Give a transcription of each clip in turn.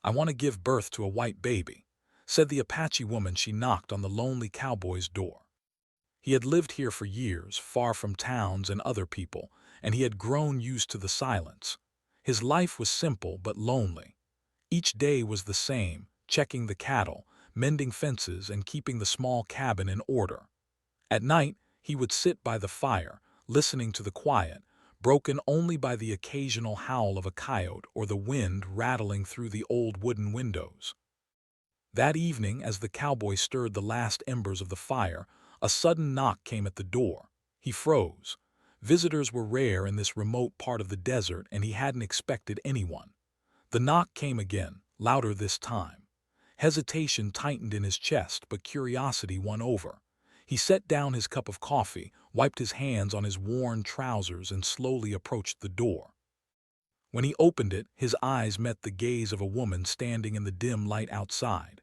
"I want to give birth to a white baby," said the Apache woman. She knocked on the lonely cowboy's door. He had lived here for years, far from towns and other people, and he had grown used to the silence. His life was simple but lonely. Each day was the same, checking the cattle, mending fences, and keeping the small cabin in order. At night, he would sit by the fire, listening to the quiet, broken only by the occasional howl of a coyote or the wind rattling through the old wooden windows. That evening, as the cowboy stirred the last embers of the fire, a sudden knock came at the door. He froze. Visitors were rare in this remote part of the desert, and he hadn't expected anyone. The knock came again, louder this time. Hesitation tightened in his chest, but curiosity won over. He set down his cup of coffee, wiped his hands on his worn trousers, and slowly approached the door. When he opened it, his eyes met the gaze of a woman standing in the dim light outside.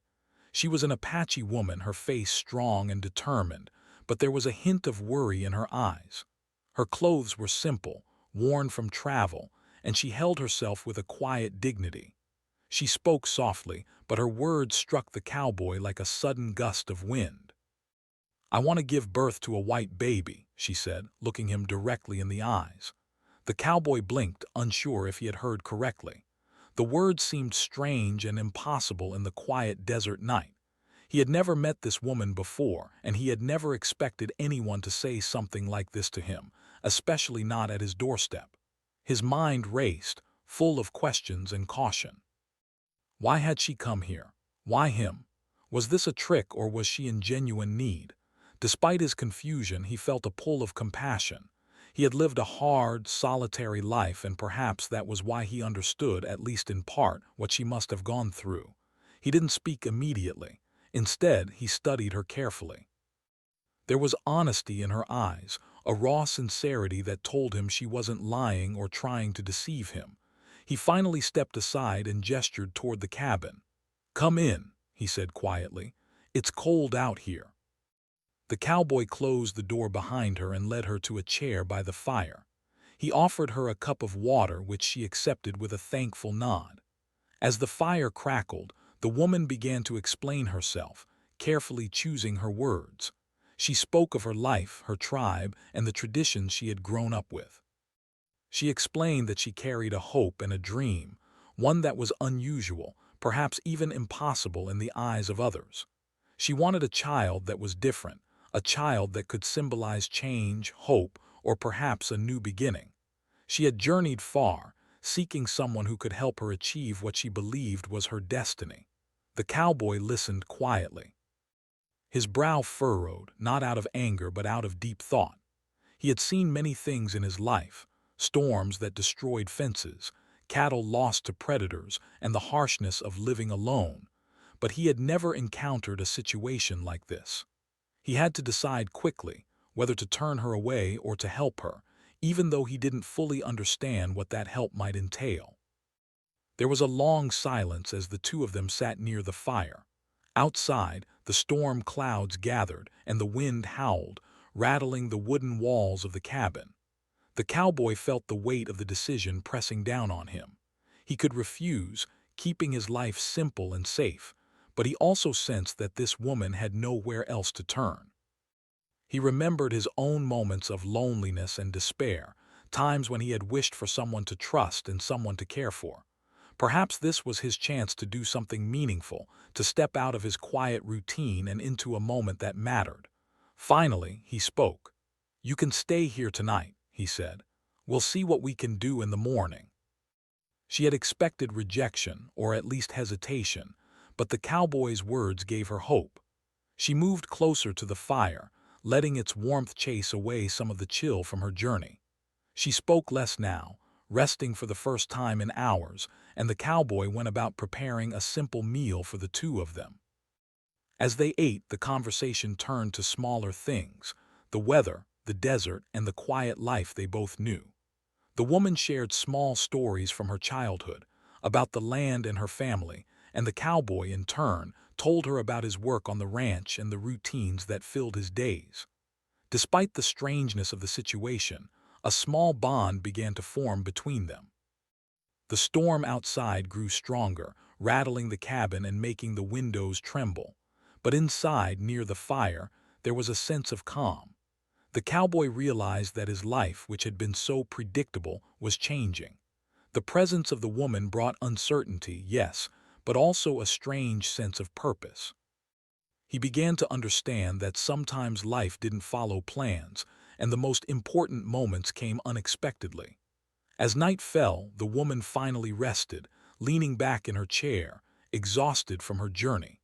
She was an Apache woman, her face strong and determined, but there was a hint of worry in her eyes. Her clothes were simple, worn from travel, and she held herself with a quiet dignity. She spoke softly, but her words struck the cowboy like a sudden gust of wind. "I want to give birth to a white baby," she said, looking him directly in the eyes. The cowboy blinked, unsure if he had heard correctly. The words seemed strange and impossible in the quiet desert night. He had never met this woman before, and he had never expected anyone to say something like this to him, especially not at his doorstep. His mind raced, full of questions and caution. Why had she come here? Why him? Was this a trick, or was she in genuine need? Despite his confusion, he felt a pull of compassion. He had lived a hard, solitary life, and perhaps that was why he understood, at least in part, what she must have gone through. He didn't speak immediately. Instead, he studied her carefully. There was honesty in her eyes, a raw sincerity that told him she wasn't lying or trying to deceive him. He finally stepped aside and gestured toward the cabin. "Come in," he said quietly. "It's cold out here." The cowboy closed the door behind her and led her to a chair by the fire. He offered her a cup of water, which she accepted with a thankful nod. As the fire crackled, the woman began to explain herself, carefully choosing her words. She spoke of her life, her tribe, and the traditions she had grown up with. She explained that she carried a hope and a dream, one that was unusual, perhaps even impossible in the eyes of others. She wanted a child that was different, a child that could symbolize change, hope, or perhaps a new beginning. She had journeyed far, seeking someone who could help her achieve what she believed was her destiny. The cowboy listened quietly. His brow furrowed, not out of anger but out of deep thought. He had seen many things in his life: storms that destroyed fences, cattle lost to predators, and the harshness of living alone. But he had never encountered a situation like this. He had to decide quickly whether to turn her away or to help her, even though he didn't fully understand what that help might entail. There was a long silence as the two of them sat near the fire. Outside, the storm clouds gathered and the wind howled, rattling the wooden walls of the cabin. The cowboy felt the weight of the decision pressing down on him. He could refuse, keeping his life simple and safe, but he also sensed that this woman had nowhere else to turn. He remembered his own moments of loneliness and despair, times when he had wished for someone to trust and someone to care for. Perhaps this was his chance to do something meaningful, to step out of his quiet routine and into a moment that mattered. Finally, he spoke. "You can stay here tonight," he said. "We'll see what we can do in the morning." She had expected rejection, or at least hesitation, but the cowboy's words gave her hope. She moved closer to the fire, letting its warmth chase away some of the chill from her journey. She spoke less now, resting for the first time in hours, and the cowboy went about preparing a simple meal for the two of them. As they ate, the conversation turned to smaller things: the weather, the desert, and the quiet life they both knew. The woman shared small stories from her childhood, about the land and her family, and the cowboy, in turn, told her about his work on the ranch and the routines that filled his days. Despite the strangeness of the situation, a small bond began to form between them. The storm outside grew stronger, rattling the cabin and making the windows tremble. But inside, near the fire, there was a sense of calm. The cowboy realized that his life, which had been so predictable, was changing. The presence of the woman brought uncertainty, yes, but also a strange sense of purpose. He began to understand that sometimes life didn't follow plans, and the most important moments came unexpectedly. As night fell, the woman finally rested, leaning back in her chair, exhausted from her journey.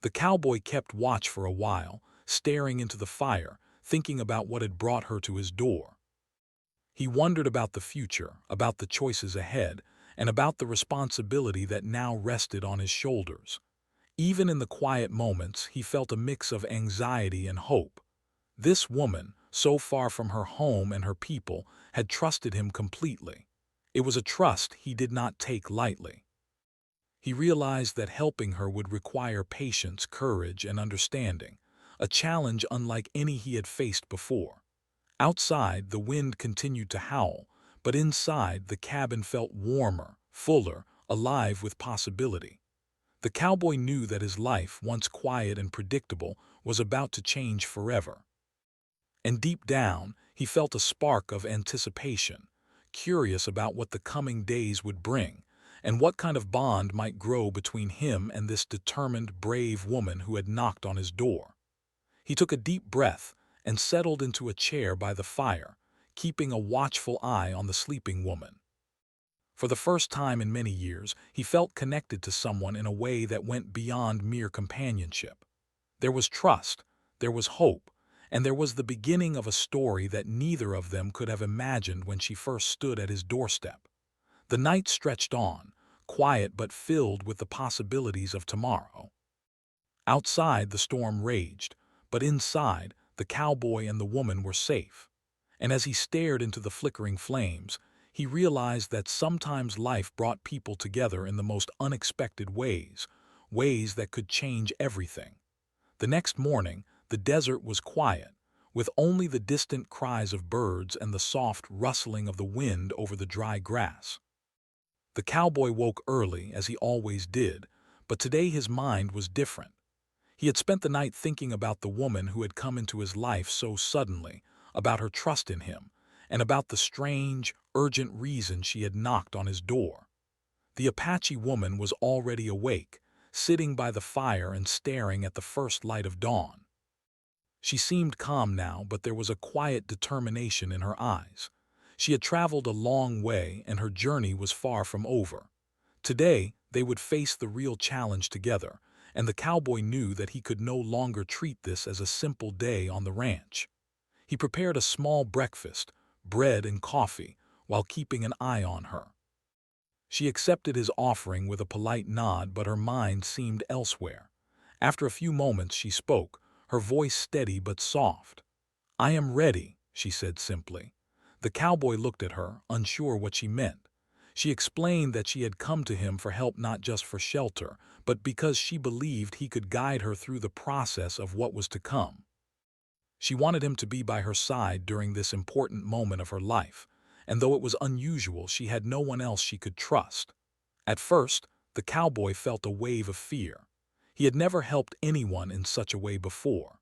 The cowboy kept watch for a while, staring into the fire, thinking about what had brought her to his door. He wondered about the future, about the choices ahead, and about the responsibility that now rested on his shoulders. Even in the quiet moments, he felt a mix of anxiety and hope. This woman, so far from her home and her people, had trusted him completely. It was a trust he did not take lightly. He realized that helping her would require patience, courage, and understanding, a challenge unlike any he had faced before. Outside, the wind continued to howl, but inside, the cabin felt warmer, fuller, alive with possibility. The cowboy knew that his life, once quiet and predictable, was about to change forever. And deep down, he felt a spark of anticipation, curious about what the coming days would bring, and what kind of bond might grow between him and this determined, brave woman who had knocked on his door. He took a deep breath and settled into a chair by the fire, keeping a watchful eye on the sleeping woman. For the first time in many years, he felt connected to someone in a way that went beyond mere companionship. There was trust, there was hope, and there was the beginning of a story that neither of them could have imagined when she first stood at his doorstep. The night stretched on, quiet but filled with the possibilities of tomorrow. Outside, the storm raged, but inside, the cowboy and the woman were safe. And as he stared into the flickering flames, he realized that sometimes life brought people together in the most unexpected ways, ways that could change everything. The next morning, the desert was quiet, with only the distant cries of birds and the soft rustling of the wind over the dry grass. The cowboy woke early, as he always did, but today his mind was different. He had spent the night thinking about the woman who had come into his life so suddenly, about her trust in him, and about the strange, urgent reason she had knocked on his door. The Apache woman was already awake, sitting by the fire and staring at the first light of dawn. She seemed calm now, but there was a quiet determination in her eyes. She had traveled a long way, and her journey was far from over. Today, they would face the real challenge together, and the cowboy knew that he could no longer treat this as a simple day on the ranch. He prepared a small breakfast, bread and coffee, while keeping an eye on her. She accepted his offering with a polite nod, but her mind seemed elsewhere. After a few moments, she spoke, her voice steady but soft. "I am ready," she said simply. The cowboy looked at her, unsure what she meant. She explained that she had come to him for help, not just for shelter, but because she believed he could guide her through the process of what was to come. She wanted him to be by her side during this important moment of her life, and though it was unusual, she had no one else she could trust. At first, the cowboy felt a wave of fear. He had never helped anyone in such a way before.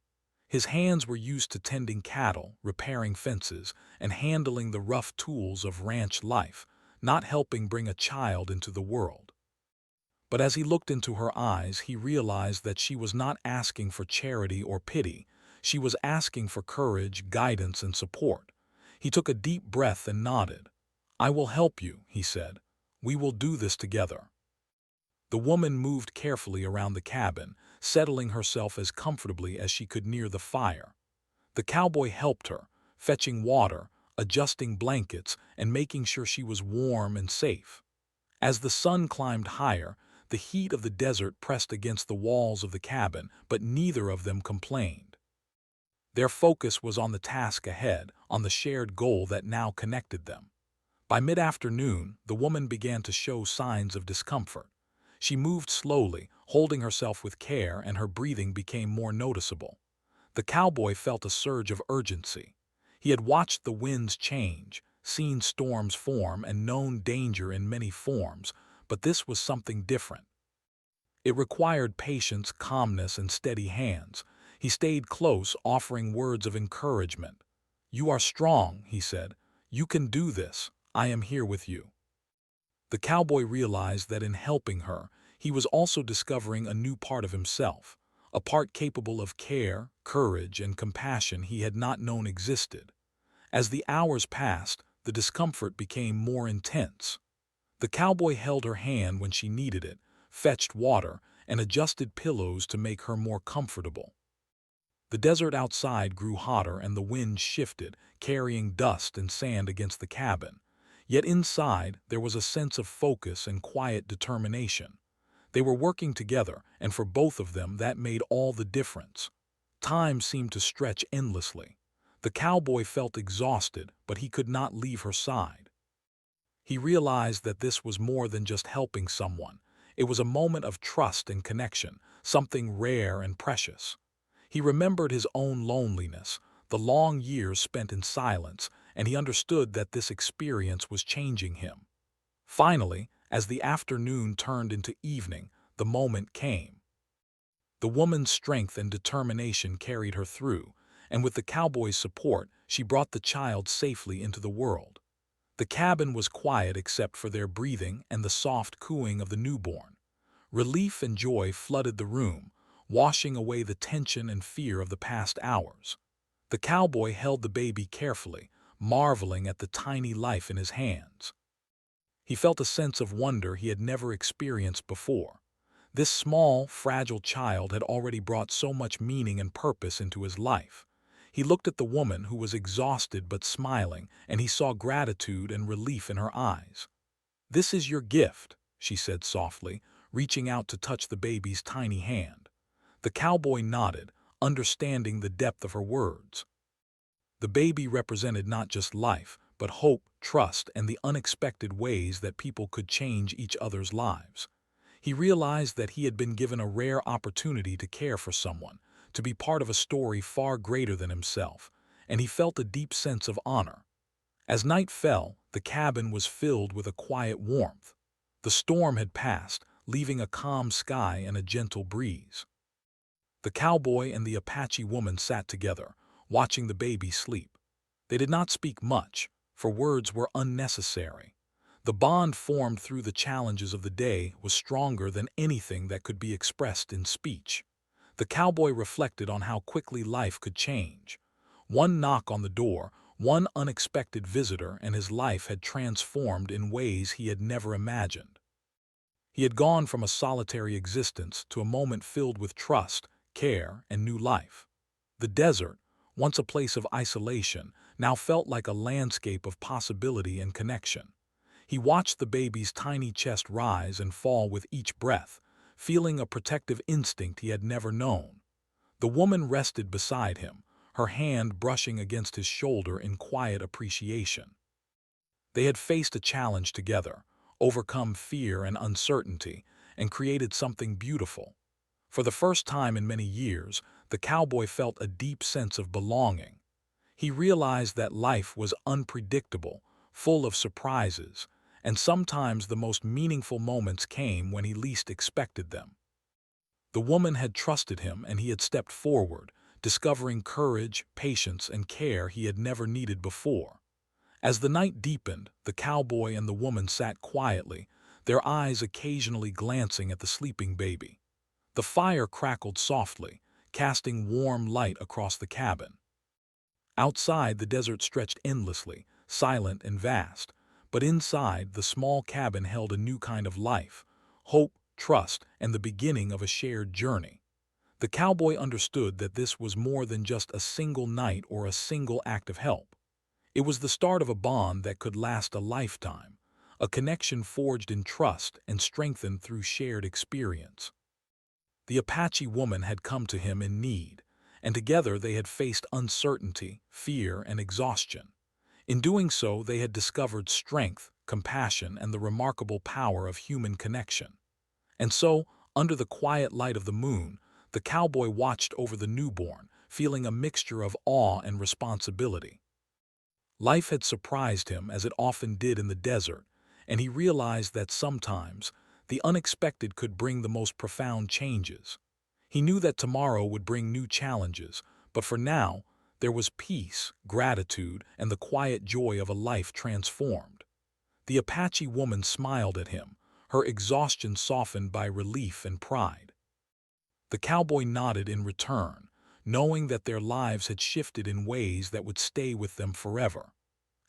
His hands were used to tending cattle, repairing fences, and handling the rough tools of ranch life, not helping bring a child into the world. But as he looked into her eyes, he realized that she was not asking for charity or pity. She was asking for courage, guidance, and support. He took a deep breath and nodded. "I will help you," he said. "We will do this together." The woman moved carefully around the cabin, settling herself as comfortably as she could near the fire. The cowboy helped her, fetching water, adjusting blankets, and making sure she was warm and safe. As the sun climbed higher, the heat of the desert pressed against the walls of the cabin, but neither of them complained. Their focus was on the task ahead, on the shared goal that now connected them. By mid-afternoon, the woman began to show signs of discomfort. She moved slowly, holding herself with care, and her breathing became more noticeable. The cowboy felt a surge of urgency. He had watched the winds change, seen storms form, and known danger in many forms, but this was something different. It required patience, calmness, and steady hands. He stayed close, offering words of encouragement. "You are strong," he said. "You can do this. I am here with you." The cowboy realized that in helping her, he was also discovering a new part of himself, a part capable of care, courage, and compassion he had not known existed. As the hours passed, the discomfort became more intense. The cowboy held her hand when she needed it, fetched water, and adjusted pillows to make her more comfortable. The desert outside grew hotter and the wind shifted, carrying dust and sand against the cabin. Yet inside, there was a sense of focus and quiet determination. They were working together, and for both of them that made all the difference. Time seemed to stretch endlessly. The cowboy felt exhausted, but he could not leave her side. He realized that this was more than just helping someone. It was a moment of trust and connection, something rare and precious. He remembered his own loneliness, the long years spent in silence, and he understood that this experience was changing him. Finally, as the afternoon turned into evening, the moment came. The woman's strength and determination carried her through, and with the cowboy's support, she brought the child safely into the world. The cabin was quiet except for their breathing and the soft cooing of the newborn. Relief and joy flooded the room, washing away the tension and fear of the past hours. The cowboy held the baby carefully, marveling at the tiny life in his hands. He felt a sense of wonder he had never experienced before. This small, fragile child had already brought so much meaning and purpose into his life. He looked at the woman who was exhausted but smiling, and he saw gratitude and relief in her eyes. "This is your gift," she said softly, reaching out to touch the baby's tiny hand. The cowboy nodded, understanding the depth of her words. The baby represented not just life, but hope, trust, and the unexpected ways that people could change each other's lives. He realized that he had been given a rare opportunity to care for someone, to be part of a story far greater than himself, and he felt a deep sense of honor. As night fell, the cabin was filled with a quiet warmth. The storm had passed, leaving a calm sky and a gentle breeze. The cowboy and the Apache woman sat together, watching the baby sleep. They did not speak much, for words were unnecessary. The bond formed through the challenges of the day was stronger than anything that could be expressed in speech. The cowboy reflected on how quickly life could change. One knock on the door, one unexpected visitor, and his life had transformed in ways he had never imagined. He had gone from a solitary existence to a moment filled with trust, care, and new life. The desert, once a place of isolation, now felt like a landscape of possibility and connection. He watched the baby's tiny chest rise and fall with each breath, feeling a protective instinct he had never known. The woman rested beside him, her hand brushing against his shoulder in quiet appreciation. They had faced a challenge together, overcome fear and uncertainty, and created something beautiful. For the first time in many years, the cowboy felt a deep sense of belonging. He realized that life was unpredictable, full of surprises, and sometimes the most meaningful moments came when he least expected them. The woman had trusted him and he had stepped forward, discovering courage, patience, and care he had never needed before. As the night deepened, the cowboy and the woman sat quietly, their eyes occasionally glancing at the sleeping baby. The fire crackled softly, casting warm light across the cabin. Outside, the desert stretched endlessly, silent and vast, but inside, the small cabin held a new kind of life, hope, trust, and the beginning of a shared journey. The cowboy understood that this was more than just a single night or a single act of help. It was the start of a bond that could last a lifetime, a connection forged in trust and strengthened through shared experience. The Apache woman had come to him in need, and together they had faced uncertainty, fear, and exhaustion. In doing so, they had discovered strength, compassion, and the remarkable power of human connection. And so, under the quiet light of the moon, the cowboy watched over the newborn, feeling a mixture of awe and responsibility. Life had surprised him as it often did in the desert, and he realized that sometimes The unexpected could bring the most profound changes. He knew that tomorrow would bring new challenges, but for now, there was peace, gratitude, and the quiet joy of a life transformed. The Apache woman smiled at him, her exhaustion softened by relief and pride. The cowboy nodded in return, knowing that their lives had shifted in ways that would stay with them forever.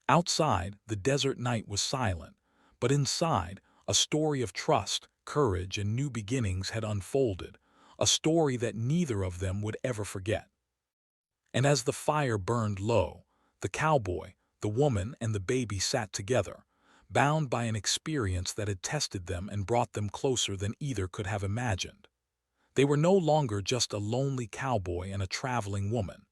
Outside, the desert night was silent, but inside, a story of trust, courage, and new beginnings had unfolded, a story that neither of them would ever forget. And as the fire burned low, the cowboy, the woman, and the baby sat together, bound by an experience that had tested them and brought them closer than either could have imagined. They were no longer just a lonely cowboy and a traveling woman.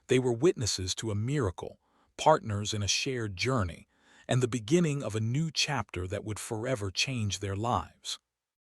They were witnesses to a miracle, partners in a shared journey, and the beginning of a new chapter that would forever change their lives.